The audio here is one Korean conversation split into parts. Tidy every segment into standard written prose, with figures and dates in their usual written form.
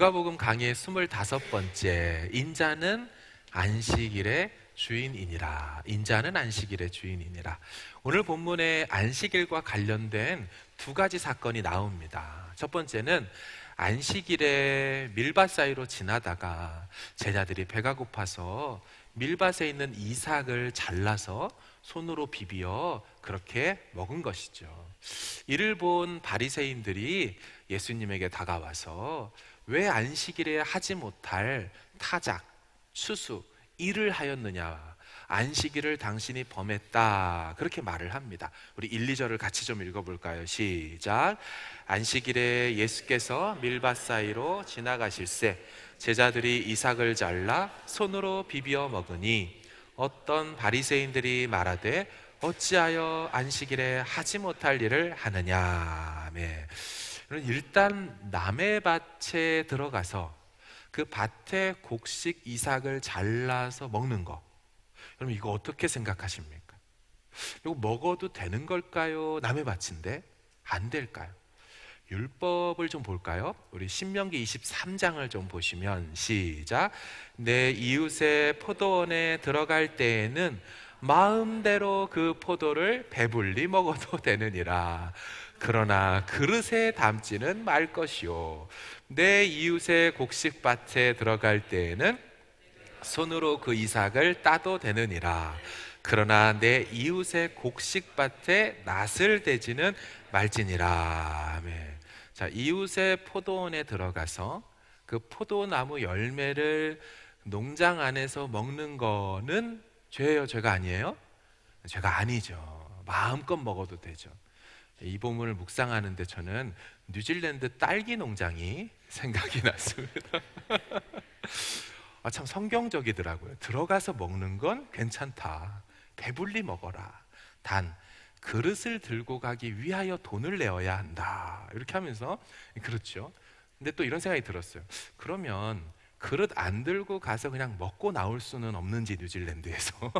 누가복음 강의 25번째, 인자는 안식일의 주인이니라. 인자는 안식일의 주인이니라. 오늘 본문에 안식일과 관련된 두 가지 사건이 나옵니다. 첫 번째는 안식일에 밀밭 사이로 지나다가 제자들이 배가 고파서 밀밭에 있는 이삭을 잘라서 손으로 비비어 그렇게 먹은 것이죠. 이를 본 바리새인들이 예수님에게 다가와서 왜 안식일에 하지 못할 타작, 추수, 일을 하였느냐, 안식일을 당신이 범했다, 그렇게 말을 합니다. 우리 1, 2절을 같이 좀 읽어볼까요? 시작. 안식일에 예수께서 밀밭 사이로 지나가실새 제자들이 이삭을 잘라 손으로 비비어 먹으니 어떤 바리새인들이 말하되 어찌하여 안식일에 하지 못할 일을 하느냐. 네. 일단 남의 밭에 들어가서 그 밭에 곡식 이삭을 잘라서 먹는 거, 여러분 이거 어떻게 생각하십니까? 이거 먹어도 되는 걸까요? 남의 밭인데 안 될까요? 율법을 좀 볼까요? 우리 신명기 23장을 좀 보시면 시작. 내 이웃의 포도원에 들어갈 때에는 마음대로 그 포도를 배불리 먹어도 되느니라. 그러나 그릇에 담지는 말 것이요, 내 이웃의 곡식밭에 들어갈 때에는 손으로 그 이삭을 따도 되느니라. 그러나 내 이웃의 곡식밭에 낫을 대지는 말지니라. 아멘. 자, 이웃의 포도원에 들어가서 그 포도나무 열매를 농장 안에서 먹는 거는 죄예요, 죄가 아니에요? 죄가 아니죠. 마음껏 먹어도 되죠. 이 본문을 묵상하는데 저는 뉴질랜드 딸기 농장이 생각이 났습니다. 참 성경적이더라고요. 들어가서 먹는 건 괜찮다, 배불리 먹어라, 단 그릇을 들고 가기 위하여 돈을 내어야 한다, 이렇게 하면서. 그렇죠. 근데 또 이런 생각이 들었어요. 그러면 그릇 안 들고 가서 그냥 먹고 나올 수는 없는지, 뉴질랜드에서.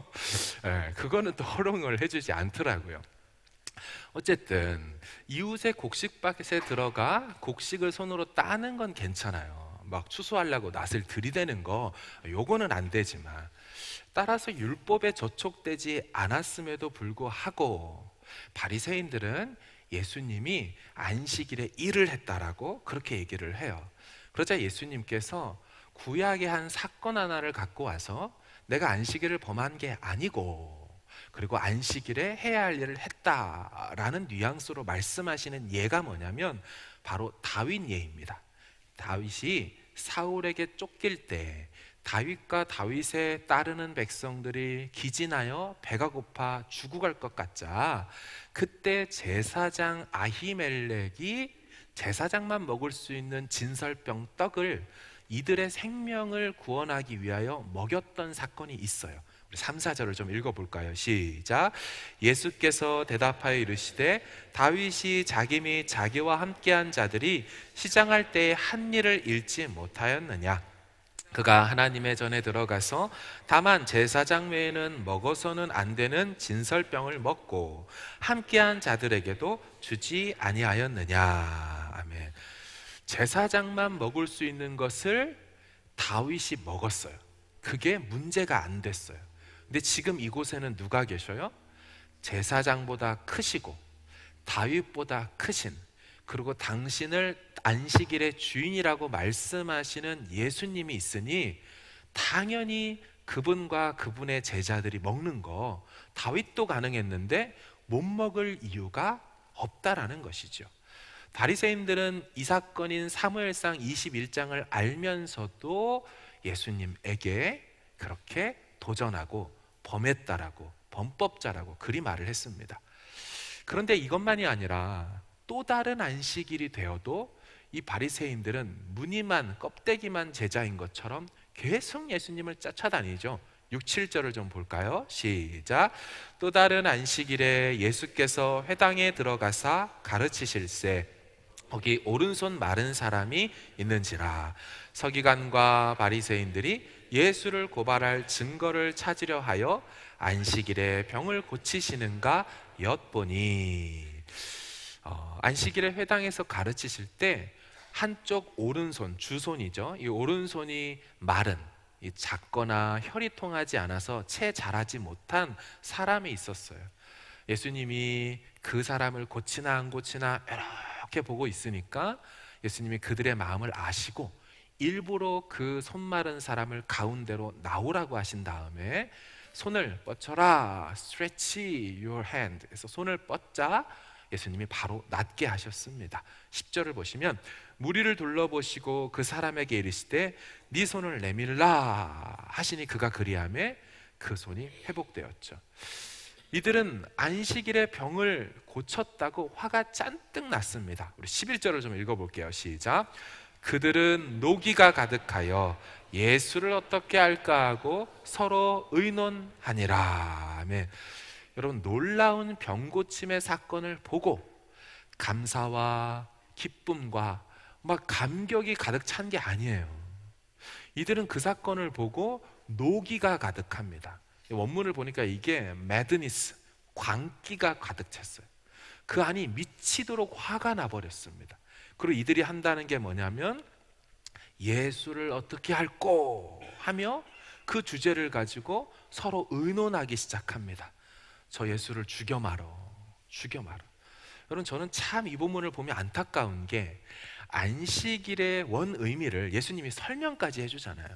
네, 그거는 또 허용을 해주지 않더라고요. 어쨌든 이웃의 곡식밭에 들어가 곡식을 손으로 따는 건 괜찮아요. 막 추수하려고 낫을 들이대는 거, 요거는 안 되지만, 따라서 율법에 저촉되지 않았음에도 불구하고 바리새인들은 예수님이 안식일에 일을 했다라고 그렇게 얘기를 해요. 그러자 예수님께서 구약의 한 사건 하나를 갖고 와서 내가 안식일을 범한 게 아니고, 그리고 안식일에 해야 할 일을 했다라는 뉘앙스로 말씀하시는 예가 뭐냐면 바로 다윗 예입니다. 다윗이 사울에게 쫓길 때 다윗과 다윗에 따르는 백성들이 기진하여 배가 고파 죽어갈 것 같자, 그때 제사장 아히멜렉이 제사장만 먹을 수 있는 진설병 떡을 이들의 생명을 구원하기 위하여 먹였던 사건이 있어요. 우리 3, 4절을 좀 읽어볼까요? 시작. 예수께서 대답하여 이르시되 다윗이 자기 및 자기와 함께한 자들이 시장할 때에 한 일을 잃지 못하였느냐? 그가 하나님의 전에 들어가서 다만 제사장 외에는 먹어서는 안 되는 진설병을 먹고 함께한 자들에게도 주지 아니하였느냐? 아멘. 제사장만 먹을 수 있는 것을 다윗이 먹었어요. 그게 문제가 안 됐어요. 근데 지금 이곳에는 누가 계셔요? 제사장보다 크시고 다윗보다 크신, 그리고 당신을 안식일의 주인이라고 말씀하시는 예수님이 있으니 당연히 그분과 그분의 제자들이 먹는 거 다윗도 가능했는데 못 먹을 이유가 없다라는 것이죠. 바리새인들은 이 사건인 사무엘상 21장을 알면서도 예수님에게 그렇게 도전하고 범했다라고, 범법자라고 그리 말을 했습니다. 그런데 이것만이 아니라 또 다른 안식일이 되어도 이 바리새인들은 무늬만 껍데기만 제자인 것처럼 계속 예수님을 쫓아다니죠. 6, 7절을 좀 볼까요? 시작. 또 다른 안식일에 예수께서 회당에 들어가사 가르치실새 거기 오른손 마른 사람이 있는지라. 서기관과 바리새인들이 예수를 고발할 증거를 찾으려 하여 안식일에 병을 고치시는가 엿보니, 안식일에 회당에서 가르치실 때 한쪽 오른손, 주손이죠. 이 오른손이 마른, 이 작거나 혈이 통하지 않아서 채 자라지 못한 사람이 있었어요. 예수님이 그 사람을 고치나 안 고치나 이렇게 보고 있으니까 예수님이 그들의 마음을 아시고 일부러 그 손 마른 사람을 가운데로 나오라고 하신 다음에 손을 뻗쳐라, stretch your hand. 그래서 손을 뻗자 예수님이 바로 낫게 하셨습니다. 10절을 보시면 무리를 둘러보시고 그 사람에게 이르시되 네 손을 내밀라 하시니 그가 그리하매 그 손이 회복되었죠. 이들은 안식일에 병을 고쳤다고 화가 잔뜩 났습니다. 우리 11절을 좀 읽어볼게요. 시작. 그들은 노기가 가득하여 예수를 어떻게 할까 하고 서로 의논하니라. 아멘. 여러분, 놀라운 병고침의 사건을 보고 감사와 기쁨과 막 감격이 가득 찬 게 아니에요. 이들은 그 사건을 보고 노기가 가득합니다. 원문을 보니까 이게 madness, 광기가 가득 찼어요. 그 안이 미치도록 화가 나버렸습니다. 그리고 이들이 한다는 게 뭐냐면 예수를 어떻게 할꼬 하며 그 주제를 가지고 서로 의논하기 시작합니다. 저 예수를 죽여 말어, 죽여 말어. 여러분, 저는 참 이 본문을 보면 안타까운 게 안식일의 원 의미를 예수님이 설명까지 해주잖아요.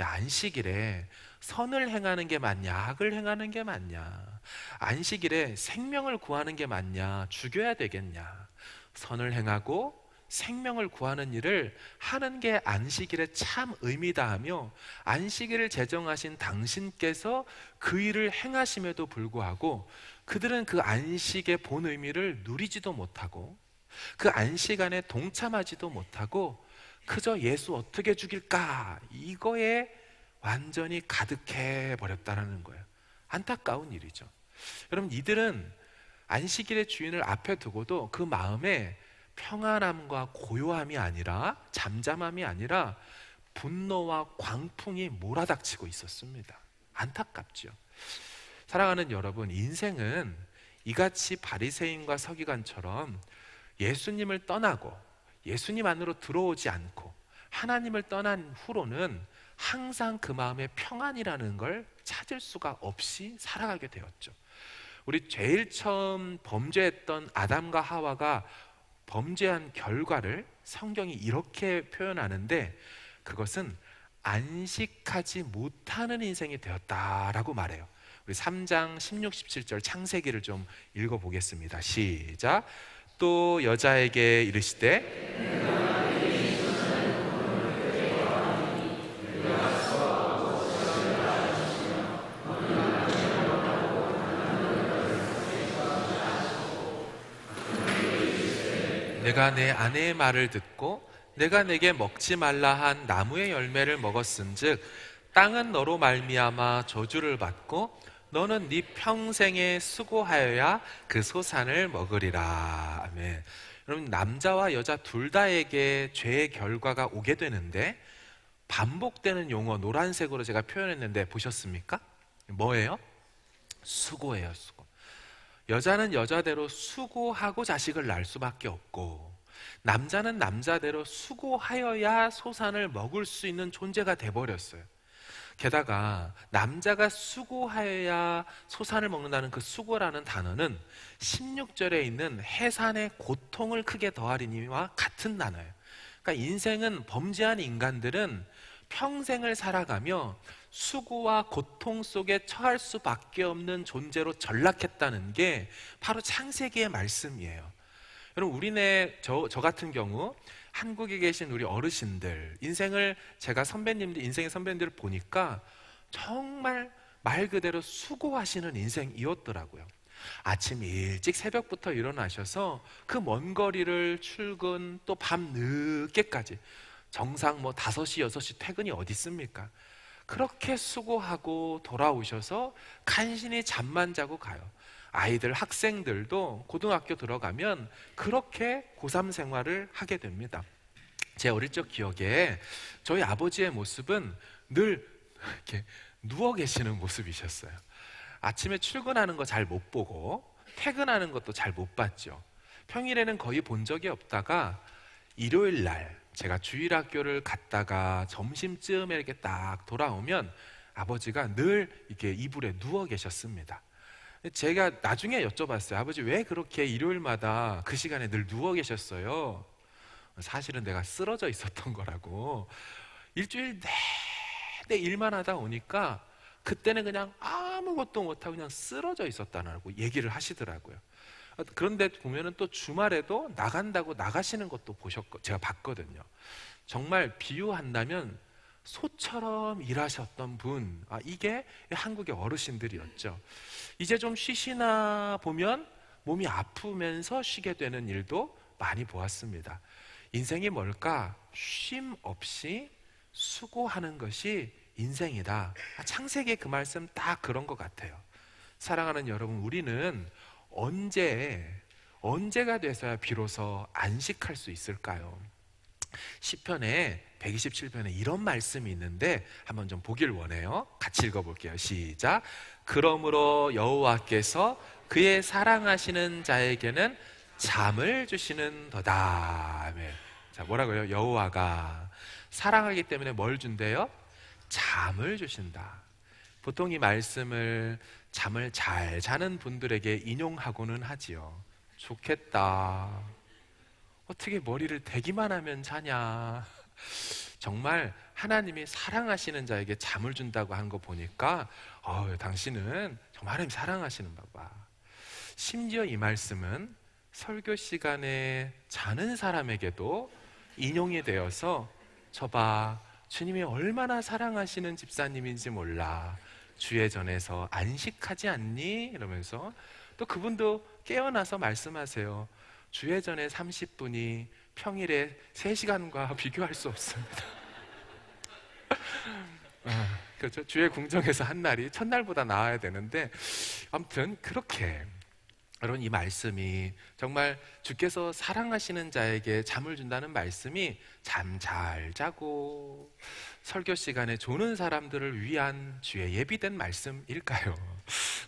야, 안식일에 선을 행하는 게 맞냐, 악을 행하는 게 맞냐, 안식일에 생명을 구하는 게 맞냐, 죽여야 되겠냐, 선을 행하고 생명을 구하는 일을 하는 게 안식일의 참 의미다 하며 안식일을 제정하신 당신께서 그 일을 행하심에도 불구하고 그들은 그 안식의 본 의미를 누리지도 못하고 그 안식 안에 동참하지도 못하고 그저 예수 어떻게 죽일까 이거에 완전히 가득해 버렸다는 거예요. 안타까운 일이죠. 여러분, 이들은 안식일의 주인을 앞에 두고도 그 마음에 평안함과 고요함이 아니라, 잠잠함이 아니라 분노와 광풍이 몰아닥치고 있었습니다. 안타깝죠. 사랑하는 여러분, 인생은 이같이 바리새인과 서기관처럼 예수님을 떠나고 예수님 안으로 들어오지 않고 하나님을 떠난 후로는 항상 그 마음에 평안이라는 걸 찾을 수가 없이 살아가게 되었죠. 우리 제일 처음 범죄했던 아담과 하와가 범죄한 결과를 성경이 이렇게 표현하는데 그것은 안식하지 못하는 인생이 되었다라고 말해요. 우리 3장 16, 17절 창세기를 좀 읽어보겠습니다. 시작. 또 여자에게 이르시되 내가 내 아내의 말을 듣고 내가 내게 먹지 말라 한 나무의 열매를 먹었은즉 땅은 너로 말미암아 저주를 받고 너는 네 평생에 수고하여야 그 소산을 먹으리라. 아멘. 여러분, 남자와 여자 둘 다에게 죄의 결과가 오게 되는데 반복되는 용어 노란색으로 제가 표현했는데 보셨습니까? 뭐예요? 수고예요, 수고. 여자는 여자대로 수고하고 자식을 낳을 수밖에 없고 남자는 남자대로 수고하여야 소산을 먹을 수 있는 존재가 돼버렸어요. 게다가 남자가 수고하여야 소산을 먹는다는 그 수고라는 단어는 16절에 있는 해산의 고통을 크게 더하리니와 같은 단어예요. 그러니까 인생은 범죄한 인간들은 평생을 살아가며 수고와 고통 속에 처할 수밖에 없는 존재로 전락했다는 게 바로 창세기의 말씀이에요. 여러분, 저 같은 경우 한국에 계신 우리 어르신들 인생을 제가 인생의 선배님들을 보니까 정말 말 그대로 수고하시는 인생이었더라고요. 아침 일찍 새벽부터 일어나셔서 그 먼 거리를 출근 또 밤 늦게까지 정상 5시 6시 퇴근이 어디 있습니까? 그렇게 수고하고 돌아오셔서 간신히 잠만 자고 가요. 아이들, 학생들도 고등학교 들어가면 그렇게 고3 생활을 하게 됩니다. 제 어릴 적 기억에 저희 아버지의 모습은 늘 이렇게 누워 계시는 모습이셨어요. 아침에 출근하는 거 잘 못 보고 퇴근하는 것도 잘 못 봤죠. 평일에는 거의 본 적이 없다가 일요일 날 제가 주일학교를 갔다가 점심쯤에 이렇게 딱 돌아오면 아버지가 늘 이렇게 이불에 누워 계셨습니다. 제가 나중에 여쭤봤어요. 아버지 왜 그렇게 일요일마다 그 시간에 늘 누워 계셨어요? 사실은 내가 쓰러져 있었던 거라고. 일주일 내내 일만 하다 오니까 그때는 그냥 아무것도 못하고 그냥 쓰러져 있었다고 얘기를 하시더라고요. 그런데 보면은 또 주말에도 나간다고 나가시는 것도 제가 봤거든요. 정말 비유한다면 소처럼 일하셨던 분, 이게 한국의 어르신들이었죠. 이제 좀 쉬시나 보면 몸이 아프면서 쉬게 되는 일도 많이 보았습니다. 인생이 뭘까? 쉼 없이 수고하는 것이 인생이다. 창세기의 그 말씀 딱 그런 것 같아요. 사랑하는 여러분, 우리는 언제가 돼서야 비로소 안식할 수 있을까요? 시편에 127편에 이런 말씀이 있는데 한번 좀 보길 원해요. 같이 읽어볼게요. 시작. 그러므로 여호와께서 그의 사랑하시는 자에게는 잠을 주시는도다. 아멘. 자, 뭐라고요? 여호와가 사랑하기 때문에 뭘 준대요? 잠을 주신다. 보통 이 말씀을 잠을 잘 자는 분들에게 인용하고는 하지요. 좋겠다. 어떻게 머리를 대기만 하면 자냐. 정말 하나님이 사랑하시는 자에게 잠을 준다고 하는 거 보니까 당신은 정말 하나님 사랑하시는 봐. 심지어 이 말씀은 설교 시간에 자는 사람에게도 인용이 되어서 저봐, 주님이 얼마나 사랑하시는 집사님인지 몰라. 주의 전에서 안식하지 않니? 이러면서 또 그분도 깨어나서 말씀하세요. 주의 전에 30분이 평일에 3시간과 비교할 수 없습니다. 그렇죠? 주의 궁정에서 한 날이 첫날보다 나아야 되는데, 아무튼 그렇게 여러분, 이 말씀이 정말 주께서 사랑하시는 자에게 잠을 준다는 말씀이 잠 잘 자고 설교 시간에 조는 사람들을 위한 주의 예비된 말씀일까요?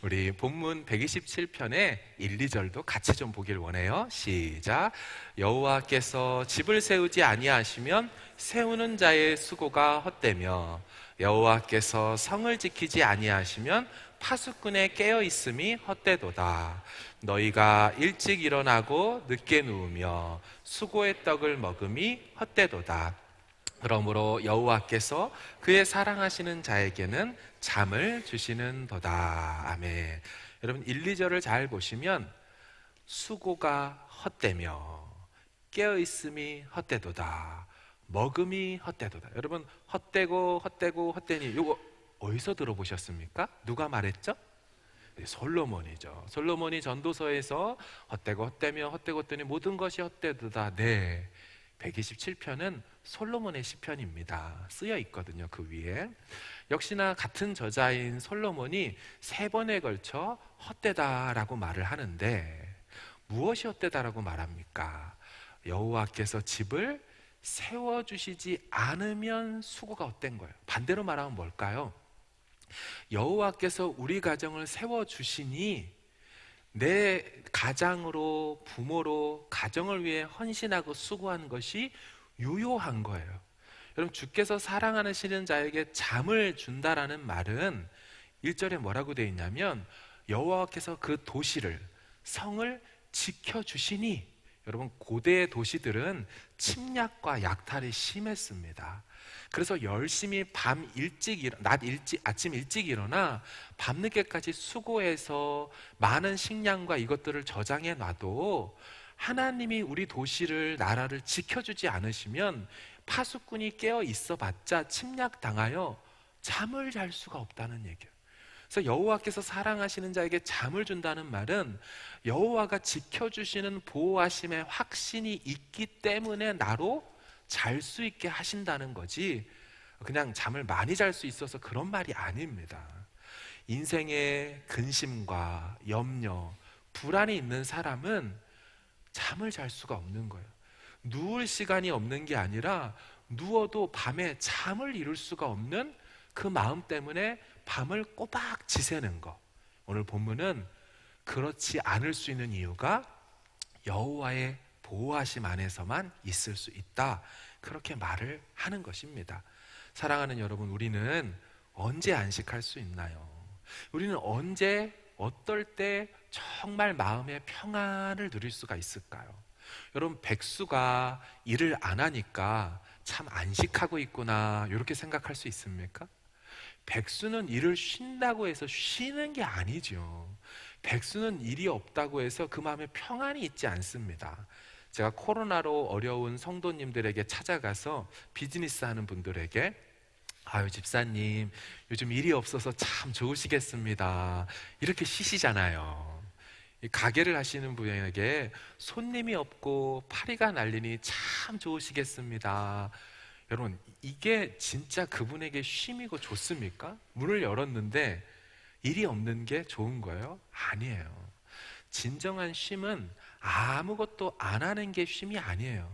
우리 본문 127편의 1, 2절도 같이 좀 보길 원해요. 시작. 여호와께서 집을 세우지 아니하시면 세우는 자의 수고가 헛되며 여호와께서 성을 지키지 아니하시면 파수꾼에 깨어 있음이 헛되도다. 너희가 일찍 일어나고 늦게 누우며 수고의 떡을 먹음이 헛되도다. 그러므로 여호와께서 그의 사랑하시는 자에게는 잠을 주시는도다. 아멘. 여러분 1, 2절을 잘 보시면 수고가 헛되며 깨어 있음이 헛되도다. 먹음이 헛되도다. 여러분 헛되니 이거 어디서 들어보셨습니까? 누가 말했죠? 솔로몬이죠. 솔로몬이 전도서에서 헛되며 헛되니 모든 것이 헛되도다. 네, 127편은 솔로몬의 시편입니다. 쓰여 있거든요, 그 위에. 역시나 같은 저자인 솔로몬이 3번에 걸쳐 헛되다라고 말을 하는데, 무엇이 헛되다라고 말합니까? 여호와께서 집을 세워주시지 않으면 수고가 헛된 거예요. 반대로 말하면 뭘까요? 여호와께서 우리 가정을 세워주시니 내 가장으로, 부모로 가정을 위해 헌신하고 수고한 것이 유효한 거예요. 여러분, 주께서 사랑하시는 자에게 잠을 준다라는 말은 1절에 뭐라고 되어 있냐면 여호와께서 그 도시를, 성을 지켜주시니. 여러분, 고대의 도시들은 침략과 약탈이 심했습니다. 그래서 열심히 아침 일찍 일어나 밤늦게까지 수고해서 많은 식량과 이것들을 저장해 놔도 하나님이 우리 도시를, 나라를 지켜주지 않으시면 파수꾼이 깨어 있어봤자 침략당하여 잠을 잘 수가 없다는 얘기예요. 그래서 여호와께서 사랑하시는 자에게 잠을 준다는 말은 여호와가 지켜주시는 보호하심의 확신이 있기 때문에 나로 잘 수 있게 하신다는 거지, 그냥 잠을 많이 잘 수 있어서 그런 말이 아닙니다. 인생에 근심과 염려, 불안이 있는 사람은 잠을 잘 수가 없는 거예요. 누울 시간이 없는 게 아니라 누워도 밤에 잠을 이룰 수가 없는 그 마음 때문에 밤을 꼬박 지새는 거. 오늘 본문은 그렇지 않을 수 있는 이유가 여호와의 보호하심 안에서만 있을 수 있다. 그렇게 말을 하는 것입니다. 사랑하는 여러분, 우리는 언제 안식할 수 있나요? 우리는 언제 어떨 때 정말 마음의 평안을 누릴 수가 있을까요? 여러분, 백수가 일을 안 하니까 참 안식하고 있구나 이렇게 생각할 수 있습니까? 백수는 일을 쉰다고 해서 쉬는 게 아니죠. 백수는 일이 없다고 해서 그 마음에 평안이 있지 않습니다. 제가 코로나로 어려운 성도님들에게 찾아가서 비즈니스 하는 분들에게 아유 집사님 요즘 일이 없어서 참 좋으시겠습니다 이렇게 쉬시잖아요. 이 가게를 하시는 분에게 손님이 없고 파리가 날리니 참 좋으시겠습니다. 여러분, 이게 진짜 그분에게 쉼이고 좋습니까? 문을 열었는데 일이 없는 게 좋은 거예요? 아니에요. 진정한 쉼은 아무것도 안 하는 게 쉼이 아니에요.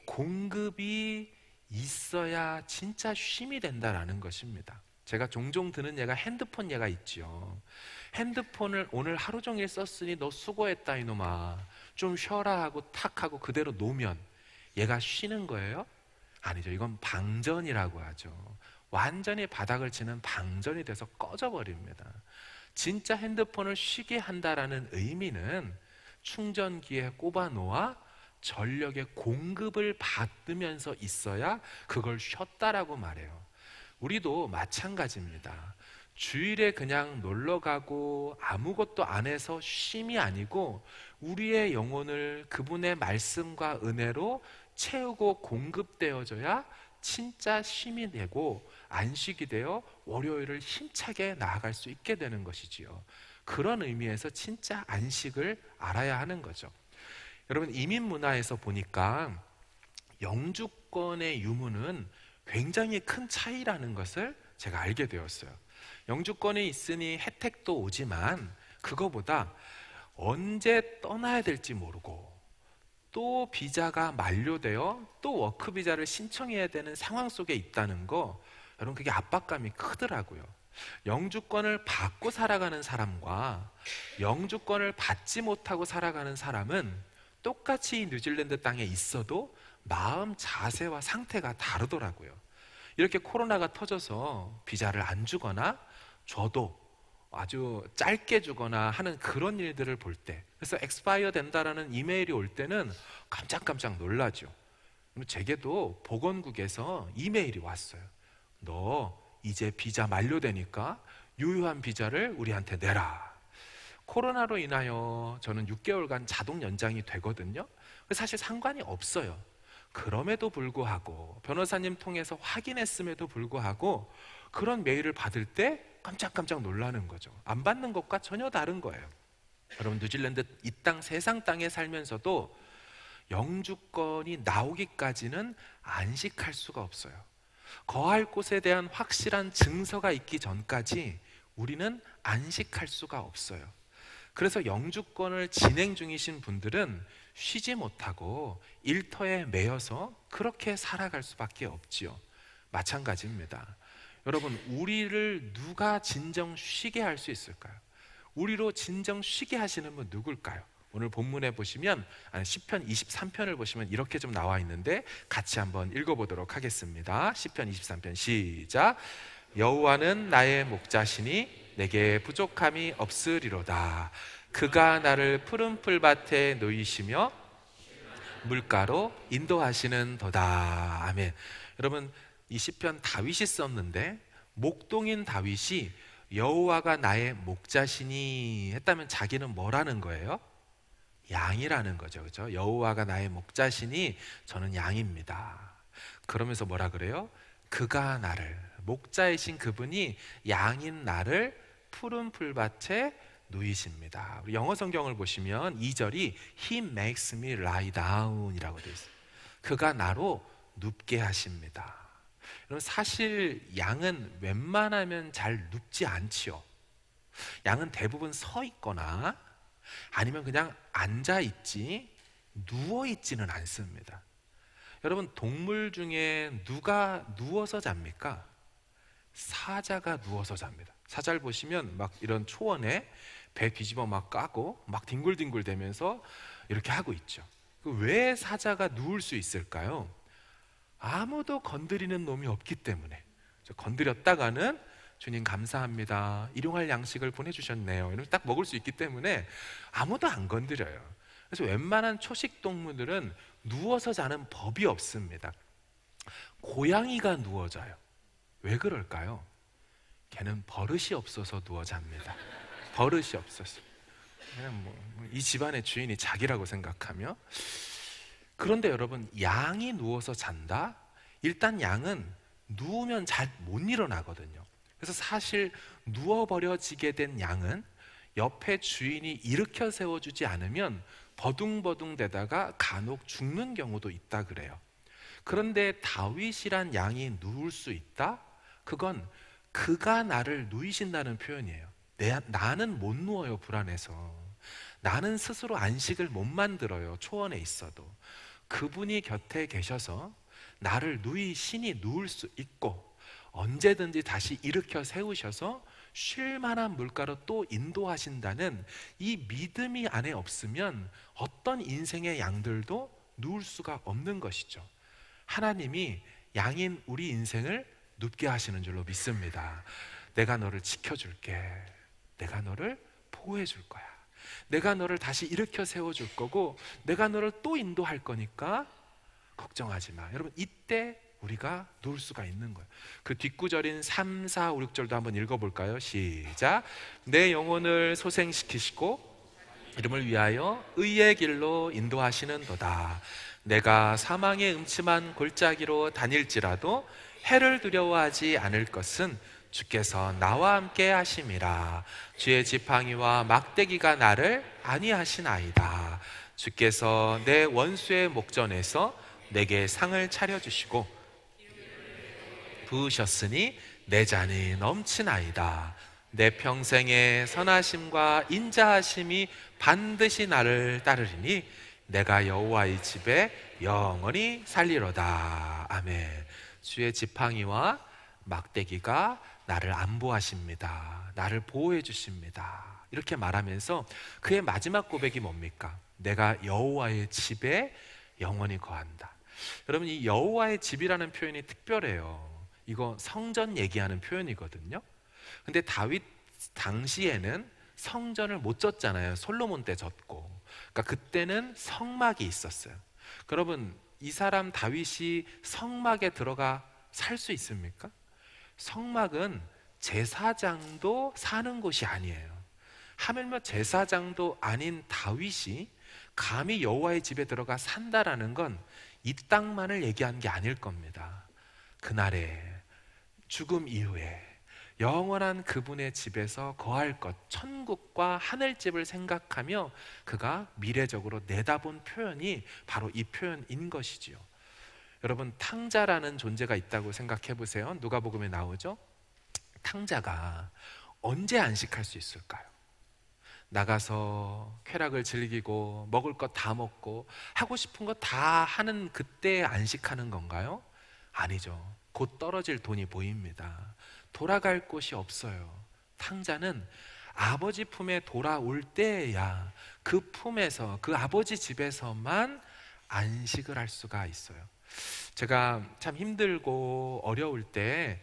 공급이 있어야 진짜 쉼이 된다라는 것입니다. 제가 종종 드는 예가 핸드폰 예가 있죠. 핸드폰을 오늘 하루 종일 썼으니 너 수고했다 이놈아 좀 쉬어라 하고 탁 하고 그대로 놓으면 얘가 쉬는 거예요? 아니죠. 이건 방전이라고 하죠. 완전히 바닥을 치는 방전이 돼서 꺼져버립니다. 진짜 핸드폰을 쉬게 한다라는 의미는 충전기에 꼽아 놓아 전력의 공급을 받으면서 있어야 그걸 쉬었다라고 말해요. 우리도 마찬가지입니다. 주일에 그냥 놀러 가고 아무것도 안 해서 쉼이 아니고 우리의 영혼을 그분의 말씀과 은혜로 채우고 공급되어져야 진짜 쉼이 되고 안식이 되어 월요일을 힘차게 나아갈 수 있게 되는 것이지요. 그런 의미에서 진짜 안식을 알아야 하는 거죠. 여러분, 이민 문화에서 보니까 영주권의 유무는 굉장히 큰 차이라는 것을 제가 알게 되었어요. 영주권이 있으니 혜택도 오지만 그거보다 언제 떠나야 될지 모르고 또 비자가 만료되어 또 워크 비자를 신청해야 되는 상황 속에 있다는 거, 여러분 그게 압박감이 크더라고요. 영주권을 받고 살아가는 사람과 영주권을 받지 못하고 살아가는 사람은 똑같이 뉴질랜드 땅에 있어도 마음 자세와 상태가 다르더라고요. 이렇게 코로나가 터져서 비자를 안 주거나 줘도 아주 짧게 주거나 하는 그런 일들을 볼 때, 그래서 엑스파이어 된다라는 이메일이 올 때는 깜짝깜짝 놀라죠. 제게도 보건국에서 이메일이 왔어요. 너 이제 비자 만료되니까 유효한 비자를 우리한테 내라. 코로나로 인하여 저는 6개월간 자동 연장이 되거든요. 사실 상관이 없어요. 그럼에도 불구하고 변호사님 통해서 확인했음에도 불구하고 그런 메일을 받을 때 깜짝깜짝 놀라는 거죠. 안 받는 것과 전혀 다른 거예요. 여러분, 뉴질랜드 이 땅 세상 땅에 살면서도 영주권이 나오기까지는 안식할 수가 없어요. 거할 곳에 대한 확실한 증서가 있기 전까지 우리는 안식할 수가 없어요. 그래서 영주권을 진행 중이신 분들은 쉬지 못하고 일터에 매여서 그렇게 살아갈 수밖에 없지요. 마찬가지입니다. 여러분, 우리를 누가 진정 쉬게 할 수 있을까요? 우리로 진정 쉬게 하시는 분 누굴까요? 오늘 본문에 보시면 시편 23편을 보시면 이렇게 좀 나와 있는데 같이 한번 읽어보도록 하겠습니다. 시편 23편 시작. 여호와는 나의 목자시니 내게 부족함이 없으리로다. 그가 나를 푸른 풀밭에 놓이시며 물가로 인도하시는 도다. 아멘. 여러분, 이 시편 다윗이 썼는데 목동인 다윗이 여호와가 나의 목자시니 했다면 자기는 뭐라는 거예요? 양이라는 거죠. 그렇죠? 여호와가 나의 목자시니 저는 양입니다. 그러면서 뭐라 그래요? 그가 나를, 목자이신 그분이 양인 나를 푸른 풀밭에 누이십니다. 우리 영어 성경을 보시면 2절이 He makes me lie down 이라고 되어 있어요. 그가 나로 눕게 하십니다. 여러분, 사실 양은 웬만하면 잘 눕지 않지요. 양은 대부분 서 있거나 아니면 그냥 앉아 있지 누워 있지는 않습니다. 여러분, 동물 중에 누가 누워서 잡니까? 사자가 누워서 잡니다. 사자를 보시면 막 이런 초원에 배 뒤집어 막 까고 막 뒹굴뒹굴 대면서 이렇게 하고 있죠. 왜 사자가 누울 수 있을까요? 아무도 건드리는 놈이 없기 때문에. 건드렸다가는 주님 감사합니다, 일용할 양식을 보내주셨네요, 이러면 딱 먹을 수 있기 때문에 아무도 안 건드려요. 그래서 웬만한 초식 동물들은 누워서 자는 법이 없습니다. 고양이가 누워 자요. 왜 그럴까요? 걔는 버릇이 없어서 누워 잡니다. 버릇이 없어서. 그냥 이 집안의 주인이 자기라고 생각하며. 그런데 여러분, 양이 누워서 잔다? 일단 양은 누우면 잘 못 일어나거든요. 그래서 사실 누워버려지게 된 양은 옆에 주인이 일으켜 세워주지 않으면 버둥버둥 대다가 간혹 죽는 경우도 있다 그래요. 그런데 다윗이란 양이 누울 수 있다? 그건 그가 나를 누이신다는 표현이에요. 나는 못 누워요, 불안해서. 나는 스스로 안식을 못 만들어요, 초원에 있어도. 그분이 곁에 계셔서 나를 누이시니 누울 수 있고, 언제든지 다시 일으켜 세우셔서 쉴 만한 물가로 또 인도하신다는 이 믿음이 안에 없으면 어떤 인생의 양들도 누울 수가 없는 것이죠. 하나님이 양인 우리 인생을 눕게 하시는 줄로 믿습니다. 내가 너를 지켜줄게. 내가 너를 보호해 줄 거야. 내가 너를 다시 일으켜 세워줄 거고, 내가 너를 또 인도할 거니까 걱정하지 마. 여러분, 이때 우리가 누울 수가 있는 거예요. 그 뒷구절인 3, 4, 5, 6절도 한번 읽어볼까요? 시작. 내 영혼을 소생시키시고 이름을 위하여 의의 길로 인도하시는도다. 내가 사망의 음침한 골짜기로 다닐지라도 해를 두려워하지 않을 것은 주께서 나와 함께 하심이라. 주의 지팡이와 막대기가 나를 안위하시나이다. 주께서 내 원수의 목전에서 내게 상을 차려주시고 부으셨으니 내 잔이 넘치나이다. 내 평생의 선하심과 인자하심이 반드시 나를 따르리니 내가 여호와의 집에 영원히 살리로다. 아멘. 주의 지팡이와 막대기가 나를 안보하십니다. 나를 보호해 주십니다. 이렇게 말하면서 그의 마지막 고백이 뭡니까? 내가 여호와의 집에 영원히 거한다. 여러분, 이 여호와의 집이라는 표현이 특별해요. 이거 성전 얘기하는 표현이거든요. 근데 다윗 당시에는 성전을 못 졌잖아요. 솔로몬 때 졌고. 그러니까 그때는 성막이 있었어요. 여러분, 이 사람 다윗이 성막에 들어가 살 수 있습니까? 성막은 제사장도 사는 곳이 아니에요. 하물며 제사장도 아닌 다윗이 감히 여호와의 집에 들어가 산다라는 건 이 땅만을 얘기한 게 아닐 겁니다. 그날에, 죽음 이후에 영원한 그분의 집에서 거할 것, 천국과 하늘집을 생각하며 그가 미래적으로 내다본 표현이 바로 이 표현인 것이지요. 여러분, 탕자라는 존재가 있다고 생각해 보세요. 누가복음에 나오죠? 탕자가 언제 안식할 수 있을까요? 나가서 쾌락을 즐기고 먹을 것 다 먹고 하고 싶은 거 다 하는 그때 안식하는 건가요? 아니죠. 곧 떨어질 돈이 보입니다. 돌아갈 곳이 없어요. 탕자는 아버지 품에 돌아올 때야 그 품에서, 그 아버지 집에서만 안식을 할 수가 있어요. 제가 참 힘들고 어려울 때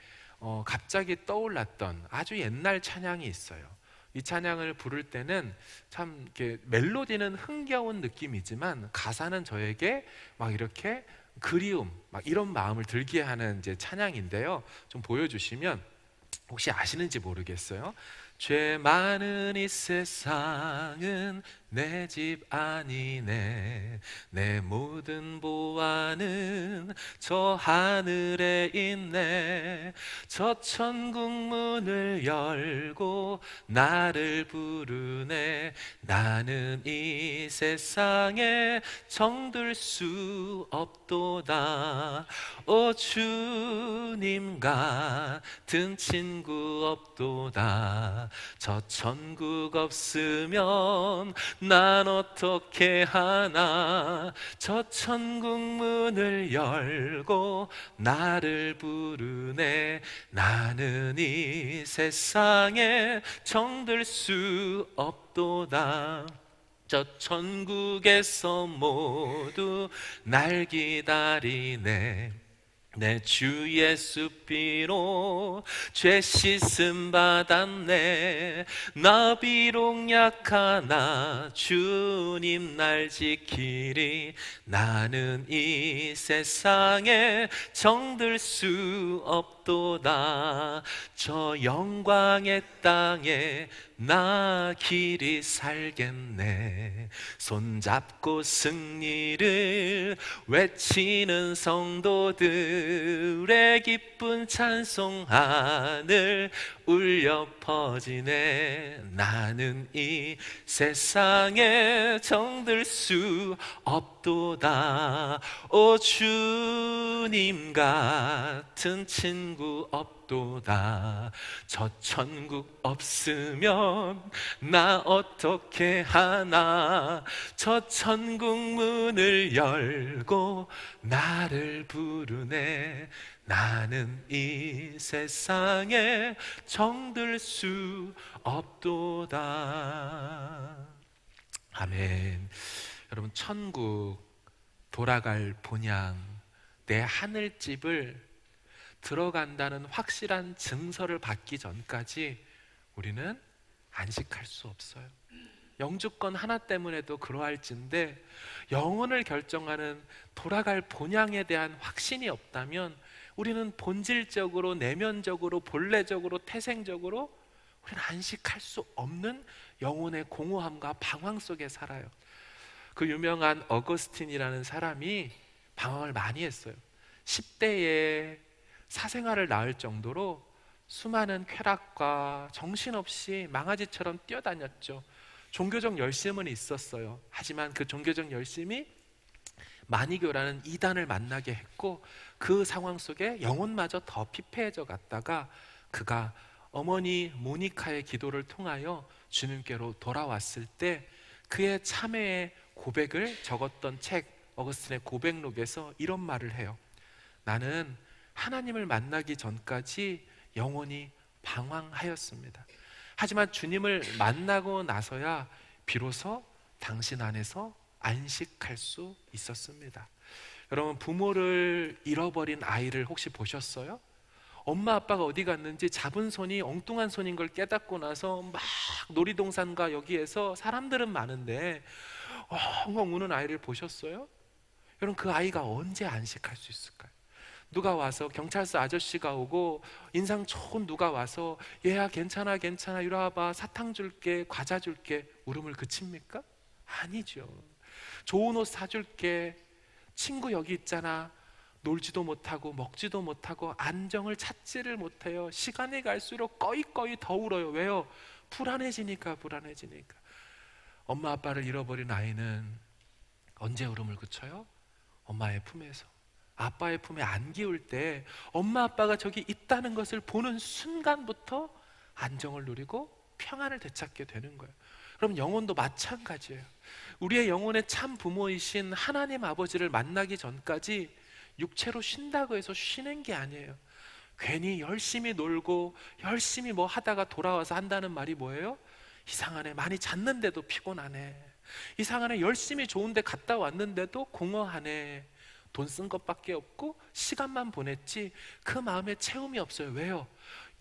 갑자기 떠올랐던 아주 옛날 찬양이 있어요. 이 찬양을 부를 때는 참 이렇게 멜로디는 흥겨운 느낌이지만 가사는 저에게 막 이렇게 그리움, 막 이런 마음을 들게 하는 이제 찬양인데요. 좀 보여주시면 혹시 아시는지 모르겠어요. 죄 많은 이 세상은 내 집 아니네. 내 모든 보화는 저 하늘에 있네. 저 천국 문을 열고 나를 부르네. 나는 이 세상에 정들 수 없도다. 오 주님 같은 친구 없도다. 저 천국 없으면 난 어떻게 하나. 저 천국 문을 열고 나를 부르네. 나는 이 세상에 정들 수 없도다. 저 천국에서 모두 날 기다리네. 내 주 예수 피로 죄 씻음 받았네. 나 비록 약하나 주님 날 지키리. 나는 이 세상에 정들 수 없도다. 저 영광의 땅에 나 길이 살겠네. 손잡고 승리를 외치는 성도들의 기쁜 찬송 하늘 울려 퍼지네. 나는 이 세상에 정들 수 없도다. 오 주님 같은 친구 없도다. 저 천국 없으면 나 어떻게 하나. 저 천국 문을 열고 나를 부르네. 나는 이 세상에 정들 수 없도다. 아멘. 여러분, 천국 돌아갈 본향, 내 하늘집을 들어간다는 확실한 증서를 받기 전까지 우리는 안식할 수 없어요. 영주권 하나 때문에도 그러할진데 영혼을 결정하는 돌아갈 본향에 대한 확신이 없다면 우리는 본질적으로, 내면적으로, 본래적으로, 태생적으로 우리는 안식할 수 없는 영혼의 공허함과 방황 속에 살아요. 그 유명한 어거스틴이라는 사람이 방황을 많이 했어요. 10대에 사생활을 낳을 정도로 수많은 쾌락과 정신없이 망아지처럼 뛰어다녔죠. 종교적 열심은 있었어요. 하지만 그 종교적 열심이 마니교라는 이단을 만나게 했고 그 상황 속에 영혼마저 더 피폐해져 갔다가 그가 어머니 모니카의 기도를 통하여 주님께로 돌아왔을 때 그의 참회의 고백을 적었던 책 어거스틴의 고백록에서 이런 말을 해요. 나는 하나님을 만나기 전까지 영원히 방황하였습니다. 하지만 주님을 만나고 나서야 비로소 당신 안에서 안식할 수 있었습니다. 여러분, 부모를 잃어버린 아이를 혹시 보셨어요? 엄마 아빠가 어디 갔는지 잡은 손이 엉뚱한 손인 걸 깨닫고 나서 막 놀이동산과 여기에서 사람들은 많은데 엉엉 우는 아이를 보셨어요? 여러분, 그 아이가 언제 안식할 수 있을까요? 누가 와서, 경찰서 아저씨가 오고 인상 좋은 누가 와서 얘야 괜찮아 괜찮아 이리 와봐 사탕 줄게 과자 줄게 울음을 그칩니까? 아니죠. 좋은 옷 사줄게, 친구 여기 있잖아, 놀지도 못하고 먹지도 못하고 안정을 찾지를 못해요. 시간이 갈수록 꺼이꺼이 더 울어요. 왜요? 불안해지니까. 엄마 아빠를 잃어버린 아이는 언제 울음을 그쳐요? 엄마의 품에서. 아빠의 품에 안기울 때 엄마 아빠가 저기 있다는 것을 보는 순간부터 안정을 누리고 평안을 되찾게 되는 거예요. 그럼 영혼도 마찬가지예요. 우리의 영혼의 참 부모이신 하나님 아버지를 만나기 전까지 육체로 쉰다고 해서 쉬는 게 아니에요. 괜히 열심히 놀고 열심히 뭐 하다가 돌아와서 한다는 말이 뭐예요? 이상하네, 많이 잤는데도 피곤하네, 이상하네, 열심히 좋은 데 갔다 왔는데도 공허하네, 돈 쓴 것밖에 없고 시간만 보냈지 그 마음에 채움이 없어요. 왜요?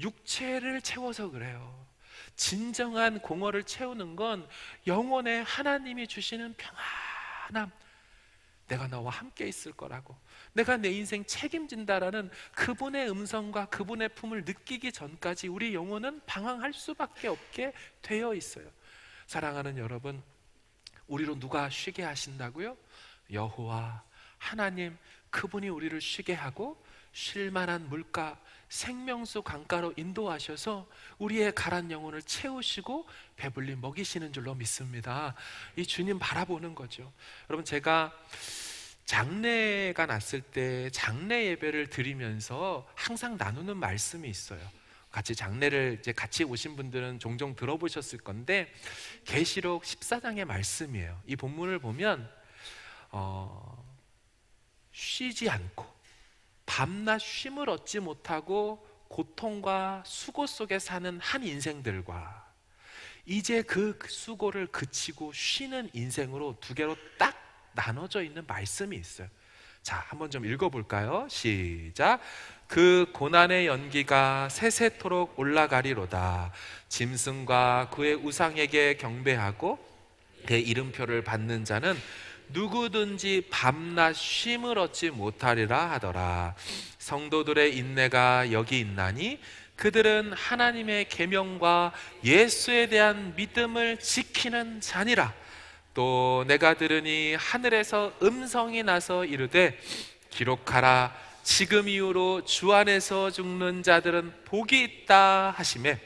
육체를 채워서 그래요. 진정한 공허를 채우는 건 영혼에 하나님이 주시는 평안함, 내가 너와 함께 있을 거라고, 내가 내 인생 책임진다라는 그분의 음성과 그분의 품을 느끼기 전까지 우리 영혼은 방황할 수밖에 없게 되어 있어요. 사랑하는 여러분, 우리로 누가 쉬게 하신다고요? 여호와 하나님, 그분이 우리를 쉬게 하고 쉴만한 물가, 생명수 강가로 인도하셔서 우리의 가란 영혼을 채우시고 배불리 먹이시는 줄로 믿습니다. 이 주님 바라보는 거죠. 여러분, 제가 장례가 났을 때 장례 예배를 드리면서 항상 나누는 말씀이 있어요. 같이 장례를 이제 같이 오신 분들은 종종 들어보셨을 건데 계시록 14장의 말씀이에요. 이 본문을 보면 쉬지 않고 밤낮 쉼을 얻지 못하고 고통과 수고 속에 사는 한 인생들과 이제 그 수고를 그치고 쉬는 인생으로 두 개로 딱 나눠져 있는 말씀이 있어요. 자, 한번 좀 읽어볼까요? 시작. 그 고난의 연기가 세세토록 올라가리로다. 짐승과 그의 우상에게 경배하고 그의 이름표를 받는 자는 누구든지 밤낮 쉼을 얻지 못하리라 하더라. 성도들의 인내가 여기 있나니 그들은 하나님의 계명과 예수에 대한 믿음을 지키는 자니라. 또 내가 들으니 하늘에서 음성이 나서 이르되 기록하라. 지금 이후로 주 안에서 죽는 자들은 복이 있다 하시매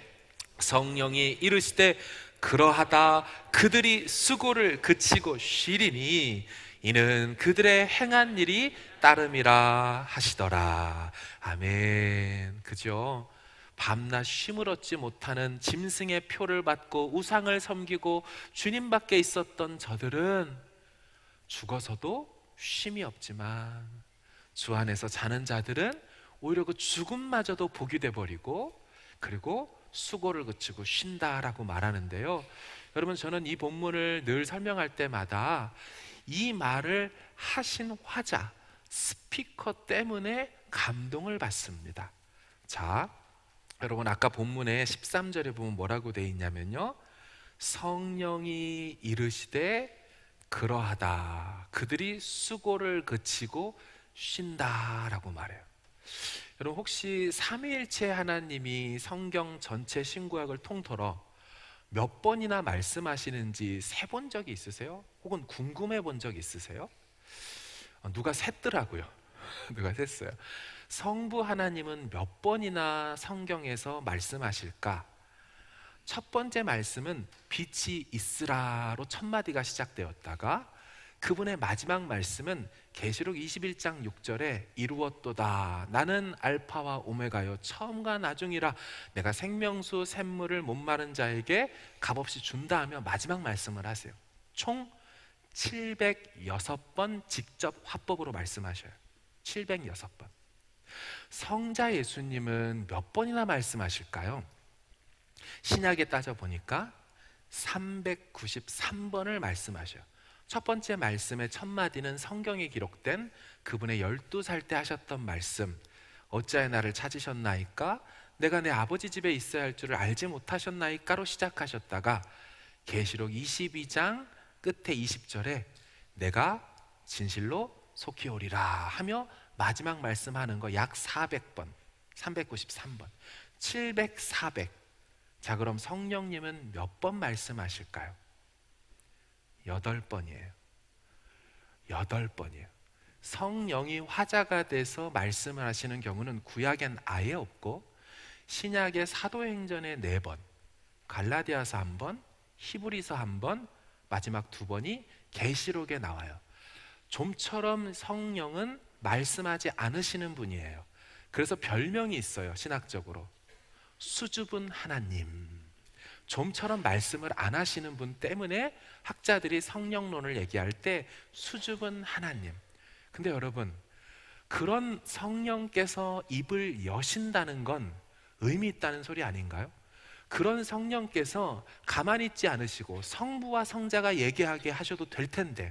성령이 이르시되 그러하다. 그들이 수고를 그치고 쉬리니 이는 그들의 행한 일이 따름이라 하시더라. 아멘. 그죠? 밤낮 쉼을 얻지 못하는 짐승의 표를 받고 우상을 섬기고 주님 밖에 있었던 저들은 죽어서도 쉼이 없지만 주 안에서 자는 자들은 오히려 그 죽음마저도 복이 돼버리고 그리고 수고를 그치고 쉰다라고 말하는데요. 여러분, 저는 이 본문을 늘 설명할 때마다 이 말을 하신 화자, 스피커 때문에 감동을 받습니다. 자, 여러분, 아까 본문의 13절에 보면 뭐라고 되어 있냐면요, 성령이 이르시되 그러하다. 그들이 수고를 그치고 쉰다라고 말해요. 여러분, 혹시 삼위일체 하나님이 성경 전체 신구약을 통틀어 몇 번이나 말씀하시는지 세본 적이 있으세요? 혹은 궁금해 본 적 있으세요? 누가 셌더라고요. 누가 셌어요. 성부 하나님은 몇 번이나 성경에서 말씀하실까? 첫 번째 말씀은 빛이 있으라로 첫 마디가 시작되었다가 그분의 마지막 말씀은 계시록 21장 6절에 이루었도다. 나는 알파와 오메가요 처음과 나중이라. 내가 생명수 샘물을 목마른 자에게 값없이 준다 하며 마지막 말씀을 하세요. 총 706번 직접 화법으로 말씀하셔요. 706번. 성자 예수님은 몇 번이나 말씀하실까요? 신약에 따져보니까 393번을 말씀하셔요. 첫 번째 말씀의 첫 마디는 성경에 기록된 그분의 12살 때 하셨던 말씀, 어찌하여 나를 찾으셨나이까? 내가 내 아버지 집에 있어야 할 줄을 알지 못하셨나이까로 시작하셨다가 계시록 22장 끝에 20절에 내가 진실로 속히 오리라 하며 마지막 말씀하는 거 약 400번, 393번, 700, 400. 자, 그럼 성령님은 몇 번 말씀하실까요? 8번이에요. 8번이에요. 성령이 화자가 돼서 말씀을 하시는 경우는 구약엔 아예 없고 신약의 사도행전에 4번, 갈라디아서 1번, 히브리서 1번, 마지막 2번이 계시록에 나와요. 좀처럼 성령은 말씀하지 않으시는 분이에요. 그래서 별명이 있어요. 신학적으로 수줍은 하나님. 좀처럼 말씀을 안 하시는 분 때문에 학자들이 성령론을 얘기할 때 수줍은 하나님. 근데 여러분, 그런 성령께서 입을 여신다는 건 의미 있다는 소리 아닌가요? 그런 성령께서 가만히 있지 않으시고 성부와 성자가 얘기하게 하셔도 될 텐데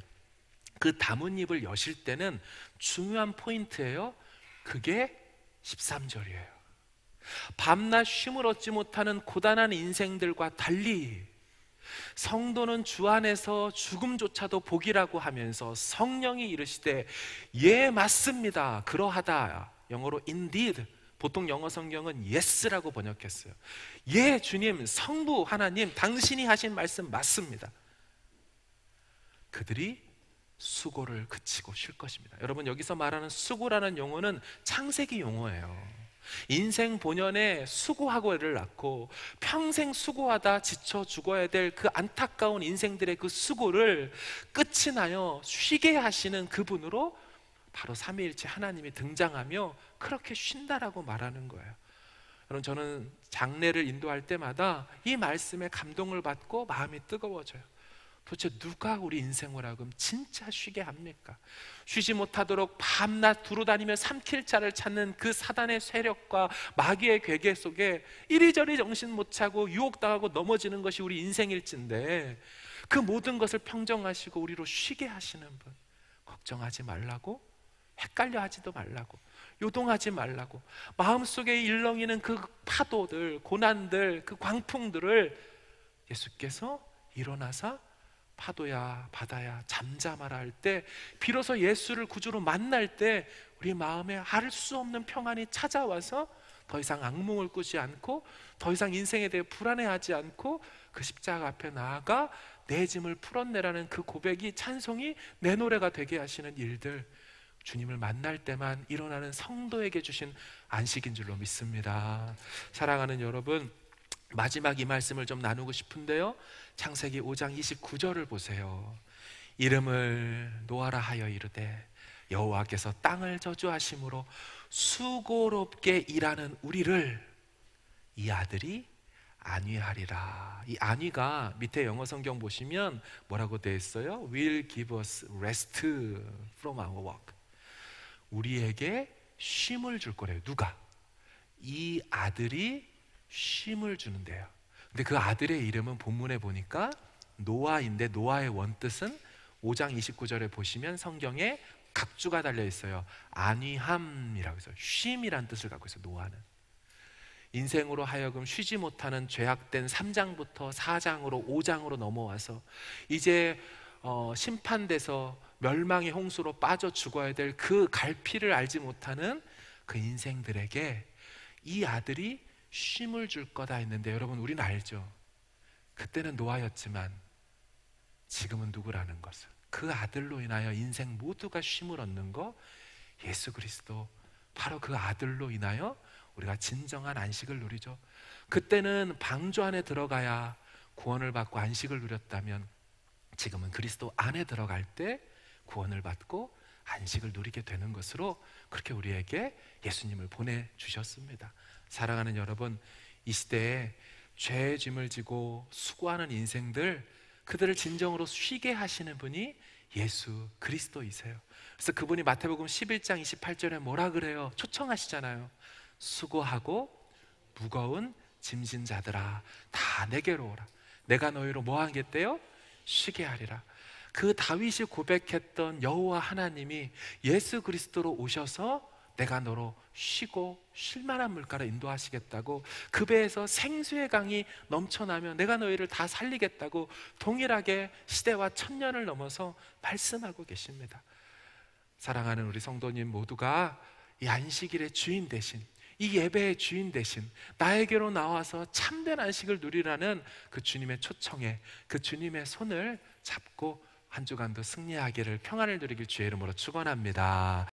그 다문입을 여실 때는 중요한 포인트예요. 그게 13절이에요. 밤낮 쉼을 얻지 못하는 고단한 인생들과 달리 성도는 주 안에서 죽음조차도 복이라고 하면서 성령이 이르시되 예 맞습니다, 그러하다. 영어로 indeed, 보통 영어 성경은 yes라고 번역했어요. 예 주님, 성부 하나님 당신이 하신 말씀 맞습니다. 그들이 수고를 그치고 쉴 것입니다. 여러분, 여기서 말하는 수고라는 용어는 창세기 용어예요. 인생 본연에 수고하고를 낳고 평생 수고하다 지쳐 죽어야 될 그 안타까운 인생들의 그 수고를 끝이 나요 쉬게 하시는 그분으로 바로 삼위일체 하나님이 등장하며 그렇게 쉰다라고 말하는 거예요. 여러분, 저는 장례를 인도할 때마다 이 말씀에 감동을 받고 마음이 뜨거워져요. 도대체 누가 우리 인생을 하금 진짜 쉬게 합니까? 쉬지 못하도록 밤낮 두루다니며 삼킬 자를 찾는 그 사단의 세력과 마귀의 괴계 속에 이리저리 정신 못 차고 유혹당하고 넘어지는 것이 우리 인생일진데, 그 모든 것을 평정하시고 우리로 쉬게 하시는 분, 걱정하지 말라고, 헷갈려 하지도 말라고, 요동하지 말라고, 마음속에 일렁이는 그 파도들, 고난들, 그 광풍들을 예수께서 일어나사 파도야 바다야 잠잠하라 할 때, 비로소 예수를 구주로 만날 때 우리 마음에 알 수 없는 평안이 찾아와서 더 이상 악몽을 꾸지 않고, 더 이상 인생에 대해 불안해하지 않고, 그 십자가 앞에 나아가 내 짐을 풀었네라는 그 고백이, 찬송이 내 노래가 되게 하시는 일들, 주님을 만날 때만 일어나는 성도에게 주신 안식인 줄로 믿습니다. 사랑하는 여러분, 마지막 이 말씀을 좀 나누고 싶은데요, 창세기 5장 29절을 보세요. 이름을 노아라 하여 이르되 여호와께서 땅을 저주하심으로 수고롭게 일하는 우리를 이 아들이 안위하리라. 이 안위가 밑에 영어 성경 보시면 뭐라고 되어 있어요? Will give us rest from our work. 우리에게 쉼을 줄 거래요. 누가? 이 아들이 쉼을 주는데요. 근데 그 아들의 이름은 본문에 보니까 노아인데, 노아의 원뜻은 5장 29절에 보시면 성경에 각주가 달려 있어요. 안위함이라고 해서 쉼이란 뜻을 갖고 있어요. 노아는 인생으로 하여금 쉬지 못하는 죄악된 3장부터 4장으로 5장으로 넘어와서 이제 심판돼서 멸망의 홍수로 빠져 죽어야 될 그 갈피를 알지 못하는 그 인생들에게 이 아들이 쉼을 줄 거다 했는데, 여러분 우리는 알죠. 그때는 노아였지만 지금은 누구라는 것을, 그 아들로 인하여 인생 모두가 쉼을 얻는 거, 예수 그리스도, 바로 그 아들로 인하여 우리가 진정한 안식을 누리죠. 그때는 방주 안에 들어가야 구원을 받고 안식을 누렸다면, 지금은 그리스도 안에 들어갈 때 구원을 받고 안식을 누리게 되는 것으로 그렇게 우리에게 예수님을 보내주셨습니다. 사랑하는 여러분, 이 시대에 죄의 짐을 지고 수고하는 인생들, 그들을 진정으로 쉬게 하시는 분이 예수 그리스도이세요. 그래서 그분이 마태복음 11장 28절에 뭐라 그래요? 초청하시잖아요. 수고하고 무거운 짐진 자들아 다 내게로 오라. 내가 너희로 뭐 하겠대요? 쉬게 하리라. 그 다윗이 고백했던 여호와 하나님이 예수 그리스도로 오셔서 내가 너로 쉬고 쉴만한 물가로 인도하시겠다고, 그 배에서 생수의 강이 넘쳐나며 내가 너희를 다 살리겠다고 동일하게 시대와 천년을 넘어서 말씀하고 계십니다. 사랑하는 우리 성도님 모두가 이 안식일의 주인 대신, 이 예배의 주인 대신 나에게로 나와서 참된 안식을 누리라는 그 주님의 초청에, 그 주님의 손을 잡고 한 주간도 승리하기를, 평안을 누리길 주의 이름으로 축원합니다.